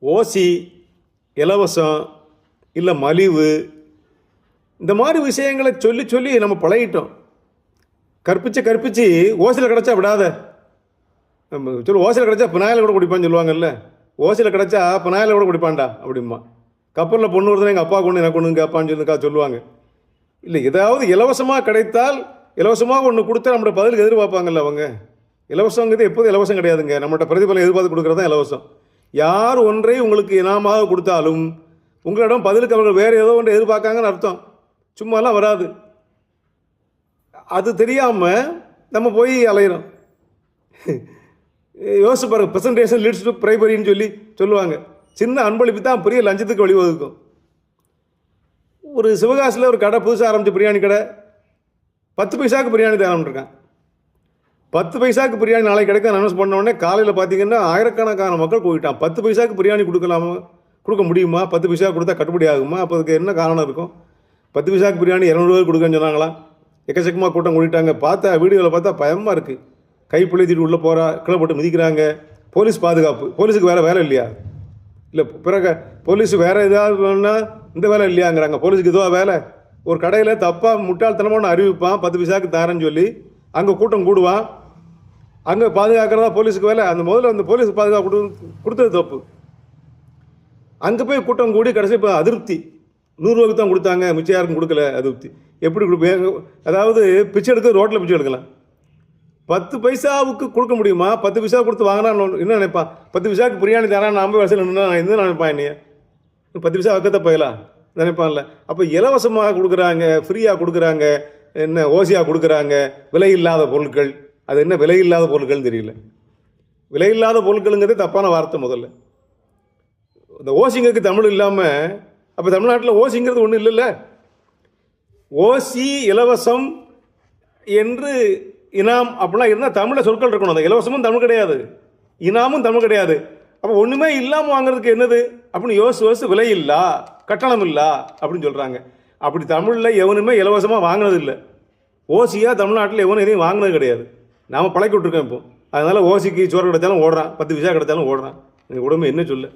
ஓசி, இலவசம், இல்லை மலிவு, இந்த மாதிரி விஷயங்களை சொல்லி சொல்லி நம்ம பழகிட்டோம். கற்பிச்சு ஓசியில் கிடச்சா விடாத, நம்ம சொல்லி ஓசியில் கிடச்சா பினாயில் கூட குடிப்பான்னு சொல்லுவாங்கல்ல. ஓசியில் கிடச்சா பினாயில் கூட குடிப்பான்டா அப்படிமா. கப்பலில் பொண்ணு வருதுன்னா எங்கள் அப்பா கொண்டு எனக்கு ஒன்று கேட்பான்னு சொல்லுவாங்க. இல்லை, ஏதாவது இலவசமாக கிடைத்தால், இலவசமாக ஒன்று கொடுத்தா நம்மளோட பதிலுக்கு எதிர்பார்ப்பாங்கல்ல அவங்க. இலவசங்கிறது எப்போதும் இலவசம் கிடையாதுங்க. நம்மகிட்ட பிரதிபலம் எதிர்பார்த்து கொடுக்குறது தான் இலவசம். யார் ஒன்றை உங்களுக்கு இனாமாக கொடுத்தாலும் உங்களிடம் பதிலுக்கு அவர்கள் வேறு ஏதோ ஒன்று எதிர்பார்க்காங்கன்னு அர்த்தம். சும்மாலாம் வராது. அது தெரியாமல் நம்ம போய் அலையிறோம். யோசிச்சு பாருங்க, ப்ரெசன்டேஷன் லீட்ஸ் டு பிரைமரின்னு சொல்லுவாங்க. சின்ன அன்பளிப்பு தான் பெரிய லஞ்சத்துக்கு வழிவகுக்கும். ஒரு சிவகாசியில் ஒரு கடை புதுசாக ஆரம்பித்த பிரியாணி கடை 10 பைசாவுக்கு பிரியாணி தராமட்டிருக்கான். 10 பைசாவுக்கு பிரியாணி நாளைக்கு கிடைக்க அனௌன்ஸ் பண்ண உடனே காலையில் பார்த்தீங்கன்னா ஆயிரக்கணக்கான மக்கள் போயிட்டான். 10 பைசாவுக்கு பிரியாணி கொடுக்க முடியுமா? 10 பைசா கொடுத்தா கட்டுப்படி ஆகுமா? அப்போ அதுக்கு என்ன காரணம் இருக்கும்? 10 பைசாவுக்கு பிரியாணி 200 ரூபாய் கொடுக்கன்னு சொன்னாங்களா? எக்கச்சக்கமாக கூட்டம் கூட்டிட்டாங்க. பார்த்தா வீடியோவில் பார்த்தா பயமாக இருக்குது. கை பிள்ளைத்திட்டு உள்ளே போகிறா, கீழே போட்டு மிதிக்கிறாங்க. போலீஸ் பாதுகாப்பு. போலீஸுக்கு வேலை இல்லையா? இல்லை, பிறகு போலீஸ் வேறு ஏதாவது வேணுன்னா இந்த வேலை இல்லையாங்கிறாங்க. போலீஸுக்கு இதுவாக வேலை? ஒரு கடையில் தப்பாக முட்டாள்தனமான அறிவிப்பான் 10 பைசாவுக்கு தரேன்னு சொல்லி அங்கே கூட்டம் கூடுவான். அங்கே பாதுகாக்கிறதா போலீஸுக்கு வேலை? அந்த போலீஸ் பாதுகாப்பு கொடுத்தது தப்பு. அங்கே போய் கூட்டம் கூடி கடைசி இப்போ அதிருப்தி. 100 ரூபாய்க்கு தான் கொடுத்தாங்க, மிச்சம் யாருக்கும் கொடுக்கல. அதிருப்தி எப்படி கொடுப்பேன்? அதாவது பிச்சை எடுக்க ரோட்டில் பிச்சை எடுக்கலாம். 10 பைசாவுக்கு கொடுக்க முடியுமா? 10 பைசா கொடுத்து வாங்கினா என்ன நினைப்பான்? 10 பைசாவுக்கு பிரியாணி தரான், நான் 50 வருஷம் நின்று என்ன நினைப்பான்? என்னைய 10 பைசா வைக்கத்த போயலாம் நினைப்பான்ல. அப்போ இலவசமாக கொடுக்குறாங்க, ஃப்ரீயாக கொடுக்குறாங்க, என்ன ஓசியாக கொடுக்குறாங்க, விலை இல்லாத பொருட்கள். அது என்ன விலை இல்லாத பொருட்கள்னு தெரியல. விலை இல்லாத பொருட்களுங்கிறதே தப்பான வார்த்தை. முதல்ல இந்த ஓசிங்கிறதுக்கு தமிழ் இல்லாமல், அப்போ தமிழ்நாட்டில் ஓசிங்கிறது ஒன்றும் இல்லைல்ல. ஓசி, இலவசம் என்று இனாம் அப்படிலாம் இருந்தால் தமிழில் சொற்கள் இருக்கணும். அந்த இலவசமும் தமிழ் கிடையாது, இனாமும் தமிழ் கிடையாது. அப்போ ஒன்றுமே இல்லாமல் வாங்குறதுக்கு என்னது அப்படின்னு யோசிச்சு விலை இல்லா, கட்டணம் இல்லா அப்படின்னு சொல்கிறாங்க. அப்படி தமிழில் எவனுமே இலவசமாக வாங்கினது இல்லை. ஓசியாக தமிழ்நாட்டில் எவனும் எதையும் வாங்கினது கிடையாது. நாம் பழக்கி விட்ருக்கோம் இப்போ. அதனால் ஓசிக்கு சோறு கிடைச்சாலும் ஓடுறான், 10 பைசா கிடைச்சாலும் ஓடுறான். எங்கள் உடம்பு என்ன சொல்ல?